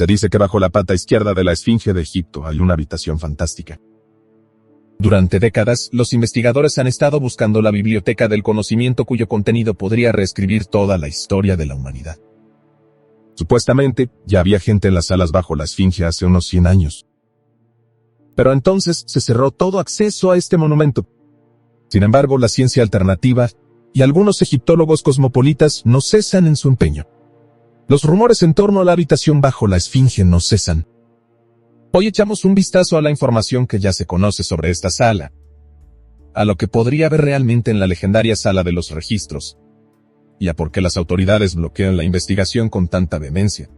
Se dice que bajo la pata izquierda de la Esfinge de Egipto hay una habitación fantástica. Durante décadas, los investigadores han estado buscando la biblioteca del conocimiento cuyo contenido podría reescribir toda la historia de la humanidad. Supuestamente, ya había gente en las salas bajo la Esfinge hace unos 100 años. Pero entonces se cerró todo acceso a este monumento. Sin embargo, la ciencia alternativa y algunos egiptólogos cosmopolitas no cesan en su empeño. Los rumores en torno a la habitación bajo la Esfinge no cesan. Hoy echamos un vistazo a la información que ya se conoce sobre esta sala, a lo que podría haber realmente en la legendaria sala de los registros, y a por qué las autoridades bloquean la investigación con tanta vehemencia.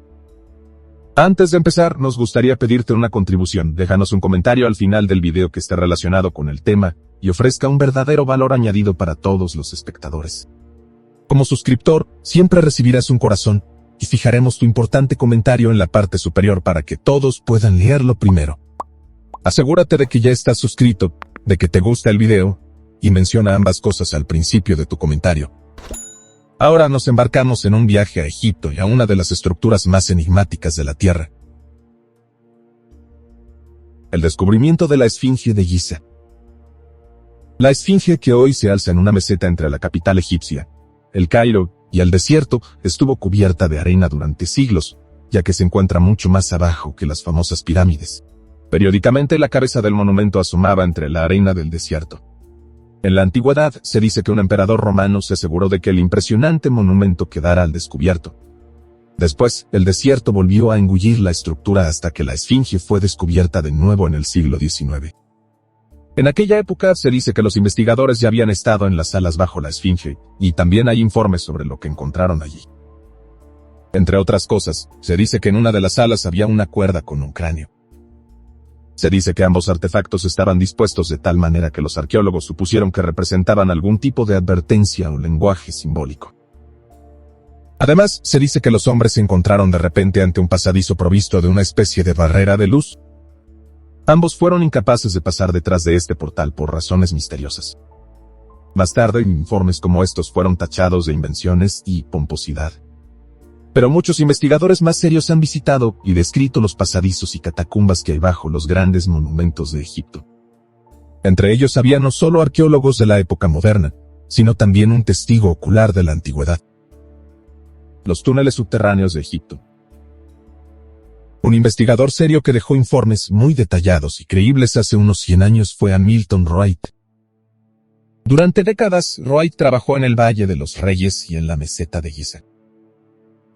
Antes de empezar, nos gustaría pedirte una contribución. Déjanos un comentario al final del video que esté relacionado con el tema y ofrezca un verdadero valor añadido para todos los espectadores. Como suscriptor, siempre recibirás un corazón, y fijaremos tu importante comentario en la parte superior para que todos puedan leerlo primero. Asegúrate de que ya estás suscrito, de que te gusta el video, y menciona ambas cosas al principio de tu comentario. Ahora nos embarcamos en un viaje a Egipto y a una de las estructuras más enigmáticas de la Tierra. El descubrimiento de la Esfinge de Giza. La Esfinge, que hoy se alza en una meseta entre la capital egipcia, El Cairo, y el desierto, estuvo cubierta de arena durante siglos, ya que se encuentra mucho más abajo que las famosas pirámides. Periódicamente la cabeza del monumento asomaba entre la arena del desierto. En la antigüedad, se dice que un emperador romano se aseguró de que el impresionante monumento quedara al descubierto. Después, el desierto volvió a engullir la estructura hasta que la Esfinge fue descubierta de nuevo en el siglo XIX. En aquella época se dice que los investigadores ya habían estado en las salas bajo la Esfinge, y también hay informes sobre lo que encontraron allí. Entre otras cosas, se dice que en una de las salas había una cuerda con un cráneo. Se dice que ambos artefactos estaban dispuestos de tal manera que los arqueólogos supusieron que representaban algún tipo de advertencia o lenguaje simbólico. Además, se dice que los hombres se encontraron de repente ante un pasadizo provisto de una especie de barrera de luz. Ambos fueron incapaces de pasar detrás de este portal por razones misteriosas. Más tarde, informes como estos fueron tachados de invenciones y pomposidad. Pero muchos investigadores más serios han visitado y descrito los pasadizos y catacumbas que hay bajo los grandes monumentos de Egipto. Entre ellos había no solo arqueólogos de la época moderna, sino también un testigo ocular de la antigüedad. Los túneles subterráneos de Egipto. Un investigador serio que dejó informes muy detallados y creíbles hace unos 100 años fue Hamilton Wright. Durante décadas, Wright trabajó en el Valle de los Reyes y en la meseta de Giza.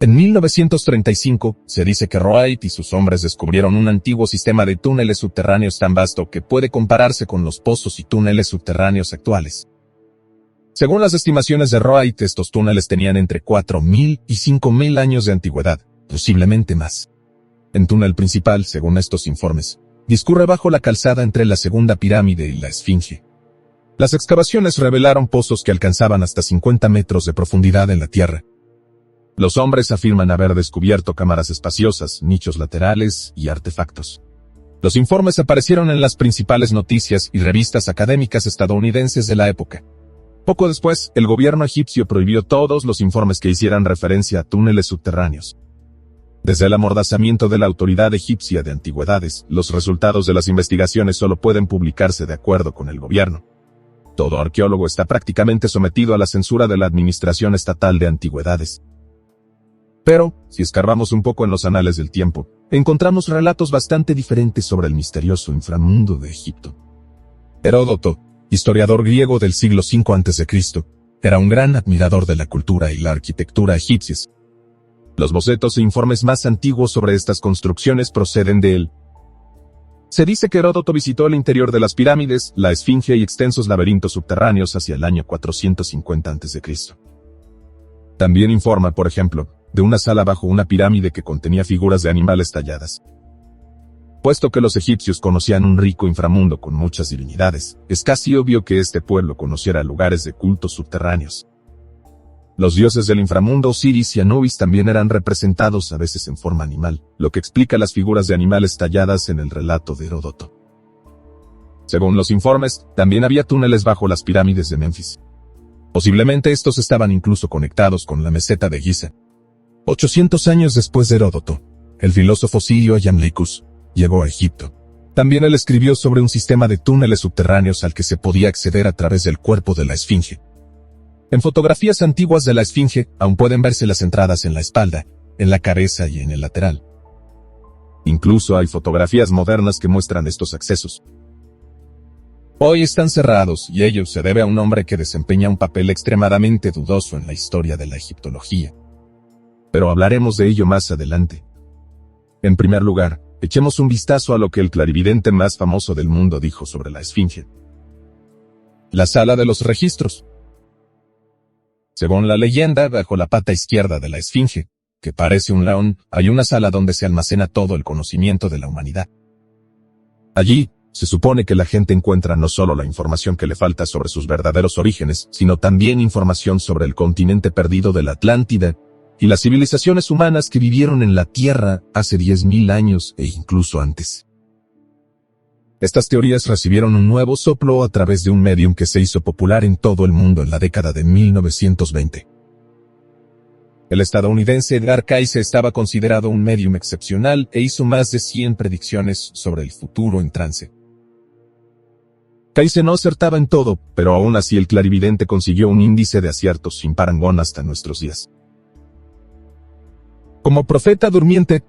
En 1935, se dice que Wright y sus hombres descubrieron un antiguo sistema de túneles subterráneos tan vasto que puede compararse con los pozos y túneles subterráneos actuales. Según las estimaciones de Wright, estos túneles tenían entre 4.000 y 5.000 años de antigüedad, posiblemente más. El túnel principal, según estos informes, discurre bajo la calzada entre la segunda pirámide y la Esfinge. Las excavaciones revelaron pozos que alcanzaban hasta 50 metros de profundidad en la tierra. Los hombres afirman haber descubierto cámaras espaciosas, nichos laterales y artefactos. Los informes aparecieron en las principales noticias y revistas académicas estadounidenses de la época. Poco después, el gobierno egipcio prohibió todos los informes que hicieran referencia a túneles subterráneos. Desde el amordazamiento de la Autoridad Egipcia de Antigüedades, los resultados de las investigaciones solo pueden publicarse de acuerdo con el gobierno. Todo arqueólogo está prácticamente sometido a la censura de la Administración Estatal de Antigüedades. Pero, si escarbamos un poco en los anales del tiempo, encontramos relatos bastante diferentes sobre el misterioso inframundo de Egipto. Heródoto, historiador griego del siglo V a.C., era un gran admirador de la cultura y la arquitectura egipcias. Los bocetos e informes más antiguos sobre estas construcciones proceden de él. Se dice que Heródoto visitó el interior de las pirámides, la Esfinge y extensos laberintos subterráneos hacia el año 450 a.C. También informa, por ejemplo, de una sala bajo una pirámide que contenía figuras de animales talladas. Puesto que los egipcios conocían un rico inframundo con muchas divinidades, es casi obvio que este pueblo conociera lugares de cultos subterráneos. Los dioses del inframundo Osiris y Anubis también eran representados a veces en forma animal, lo que explica las figuras de animales talladas en el relato de Heródoto. Según los informes, también había túneles bajo las pirámides de Menfis. Posiblemente estos estaban incluso conectados con la meseta de Giza. 800 años después de Heródoto, el filósofo sirio Iamblichus, llegó a Egipto. También él escribió sobre un sistema de túneles subterráneos al que se podía acceder a través del cuerpo de la esfinge. En fotografías antiguas de la esfinge aún pueden verse las entradas en la espalda, en la cabeza y en el lateral. Incluso hay fotografías modernas que muestran estos accesos. Hoy están cerrados y ello se debe a un hombre que desempeña un papel extremadamente dudoso en la historia de la egiptología. Pero hablaremos de ello más adelante. En primer lugar, echemos un vistazo a lo que el clarividente más famoso del mundo dijo sobre la esfinge. La sala de los registros. Según la leyenda, bajo la pata izquierda de la esfinge, que parece un león, hay una sala donde se almacena todo el conocimiento de la humanidad. Allí, se supone que la gente encuentra no solo la información que le falta sobre sus verdaderos orígenes, sino también información sobre el continente perdido de la Atlántida, y las civilizaciones humanas que vivieron en la Tierra hace 10.000 años e incluso antes. Estas teorías recibieron un nuevo soplo a través de un medium que se hizo popular en todo el mundo en la década de 1920. El estadounidense Edgar Cayce estaba considerado un medium excepcional e hizo más de 100 predicciones sobre el futuro en trance. Cayce no acertaba en todo, pero aún así el clarividente consiguió un índice de aciertos sin parangón hasta nuestros días. Como profeta durmiente,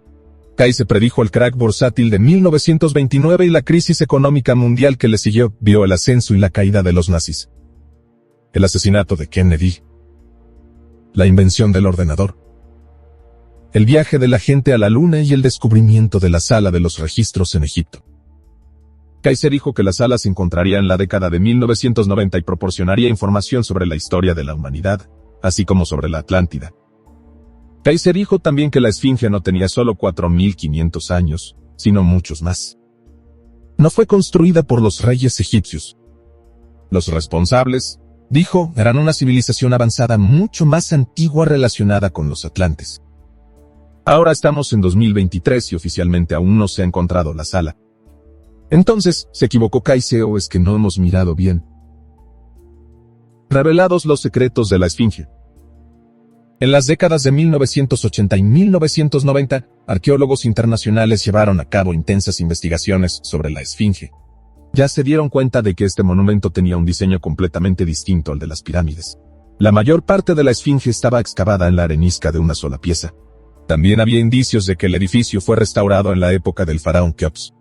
Cayce predijo el crack bursátil de 1929 y la crisis económica mundial que le siguió, vio el ascenso y la caída de los nazis, el asesinato de Kennedy, la invención del ordenador, el viaje de la gente a la luna y el descubrimiento de la sala de los registros en Egipto. Cayce dijo que la sala se encontraría en la década de 1990 y proporcionaría información sobre la historia de la humanidad, así como sobre la Atlántida. Cayce dijo también que la esfinge no tenía solo 4.500 años, sino muchos más. No fue construida por los reyes egipcios. Los responsables, dijo, eran una civilización avanzada mucho más antigua relacionada con los atlantes. Ahora estamos en 2023 y oficialmente aún no se ha encontrado la sala. Entonces, ¿se equivocó Cayce o es que no hemos mirado bien? Revelados los secretos de la esfinge. En las décadas de 1980 y 1990, arqueólogos internacionales llevaron a cabo intensas investigaciones sobre la esfinge. Ya se dieron cuenta de que este monumento tenía un diseño completamente distinto al de las pirámides. La mayor parte de la esfinge estaba excavada en la arenisca de una sola pieza. También había indicios de que el edificio fue restaurado en la época del faraón Keops.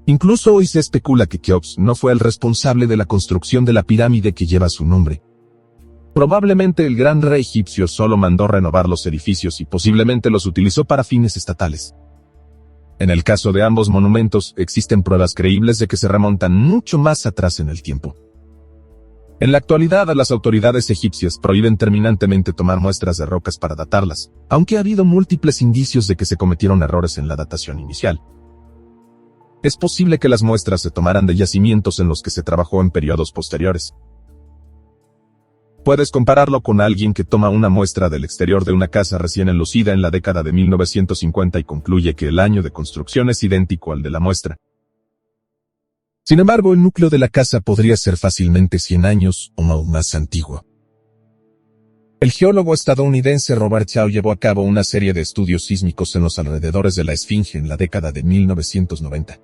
Incluso hoy se especula que Keops no fue el responsable de la construcción de la pirámide que lleva su nombre. Probablemente el gran rey egipcio solo mandó renovar los edificios y posiblemente los utilizó para fines estatales. En el caso de ambos monumentos, existen pruebas creíbles de que se remontan mucho más atrás en el tiempo. En la actualidad, las autoridades egipcias prohíben terminantemente tomar muestras de rocas para datarlas, aunque ha habido múltiples indicios de que se cometieron errores en la datación inicial. Es posible que las muestras se tomaran de yacimientos en los que se trabajó en periodos posteriores. Puedes compararlo con alguien que toma una muestra del exterior de una casa recién enlucida en la década de 1950 y concluye que el año de construcción es idéntico al de la muestra. Sin embargo, el núcleo de la casa podría ser fácilmente 100 años o aún más antiguo. El geólogo estadounidense Robert Shaw llevó a cabo una serie de estudios sísmicos en los alrededores de la esfinge en la década de 1990.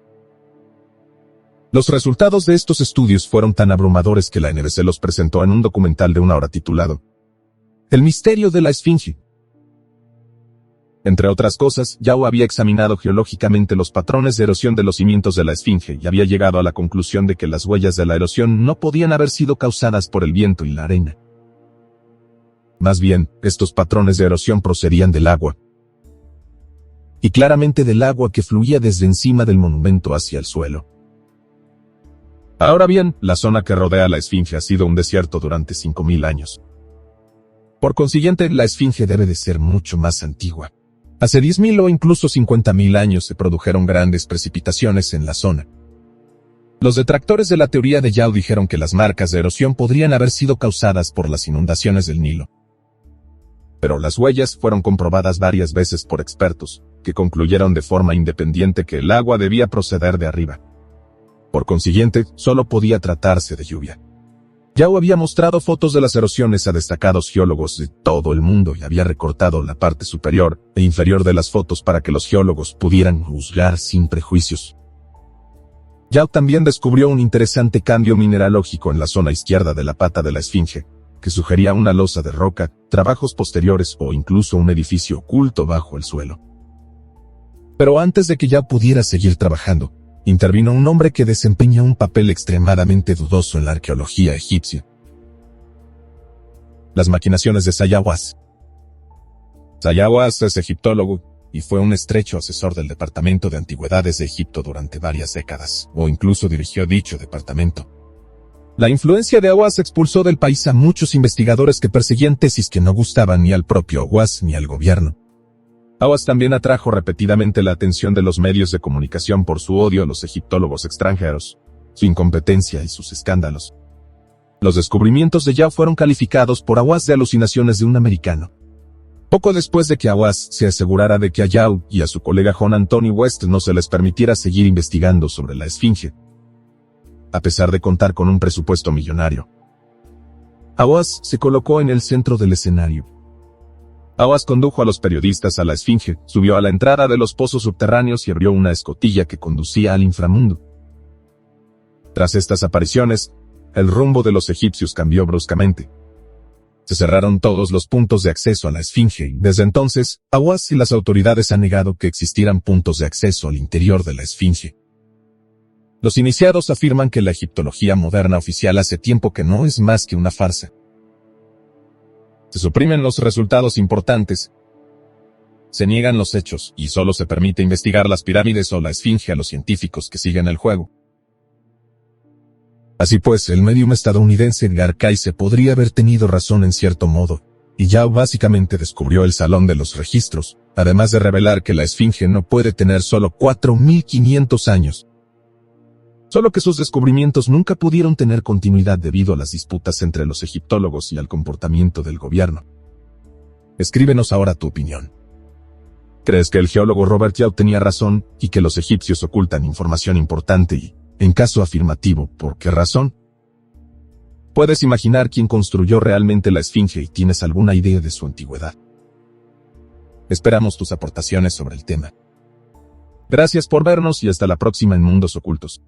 Los resultados de estos estudios fueron tan abrumadores que la NBC los presentó en un documental de 1 hora titulado El misterio de la esfinge. Entre otras cosas, Yao había examinado geológicamente los patrones de erosión de los cimientos de la esfinge y había llegado a la conclusión de que las huellas de la erosión no podían haber sido causadas por el viento y la arena. Más bien, estos patrones de erosión procedían del agua. Y claramente del agua que fluía desde encima del monumento hacia el suelo. Ahora bien, la zona que rodea a la esfinge ha sido un desierto durante 5.000 años. Por consiguiente, la esfinge debe de ser mucho más antigua. Hace 10.000 o incluso 50.000 años se produjeron grandes precipitaciones en la zona. Los detractores de la teoría de Yao dijeron que las marcas de erosión podrían haber sido causadas por las inundaciones del Nilo. Pero las huellas fueron comprobadas varias veces por expertos, que concluyeron de forma independiente que el agua debía proceder de arriba. Por consiguiente, solo podía tratarse de lluvia. Yao había mostrado fotos de las erosiones a destacados geólogos de todo el mundo y había recortado la parte superior e inferior de las fotos para que los geólogos pudieran juzgar sin prejuicios. Yao también descubrió un interesante cambio mineralógico en la zona izquierda de la pata de la esfinge, que sugería una losa de roca, trabajos posteriores o incluso un edificio oculto bajo el suelo. Pero antes de que Yao pudiera seguir trabajando, intervino un hombre que desempeña un papel extremadamente dudoso en la arqueología egipcia. Las maquinaciones de Sayawas. Sayawas es egiptólogo y fue un estrecho asesor del Departamento de Antigüedades de Egipto durante varias décadas, o incluso dirigió dicho departamento. La influencia de Awas expulsó del país a muchos investigadores que perseguían tesis que no gustaban ni al propio Awas ni al gobierno. Awas también atrajo repetidamente la atención de los medios de comunicación por su odio a los egiptólogos extranjeros, su incompetencia y sus escándalos. Los descubrimientos de Yao fueron calificados por Awas de alucinaciones de un americano. Poco después de que Awas se asegurara de que a Yao y a su colega John Anthony West no se les permitiera seguir investigando sobre la esfinge, a pesar de contar con un presupuesto millonario, Awas se colocó en el centro del escenario. Awas condujo a los periodistas a la esfinge, subió a la entrada de los pozos subterráneos y abrió una escotilla que conducía al inframundo. Tras estas apariciones, el rumbo de los egipcios cambió bruscamente. Se cerraron todos los puntos de acceso a la esfinge y desde entonces, Awas y las autoridades han negado que existieran puntos de acceso al interior de la esfinge. Los iniciados afirman que la egiptología moderna oficial hace tiempo que no es más que una farsa. Se suprimen los resultados importantes, se niegan los hechos y solo se permite investigar las pirámides o la esfinge a los científicos que siguen el juego. Así pues, el médium estadounidense Edgar Cayce podría haber tenido razón en cierto modo, y Yao básicamente descubrió el salón de los registros, además de revelar que la esfinge no puede tener solo 4.500 años. Solo que sus descubrimientos nunca pudieron tener continuidad debido a las disputas entre los egiptólogos y al comportamiento del gobierno. Escríbenos ahora tu opinión. ¿Crees que el geólogo Robert Yao tenía razón y que los egipcios ocultan información importante y, en caso afirmativo, por qué razón? ¿Puedes imaginar quién construyó realmente la esfinge y tienes alguna idea de su antigüedad? Esperamos tus aportaciones sobre el tema. Gracias por vernos y hasta la próxima en Mundos Ocultos.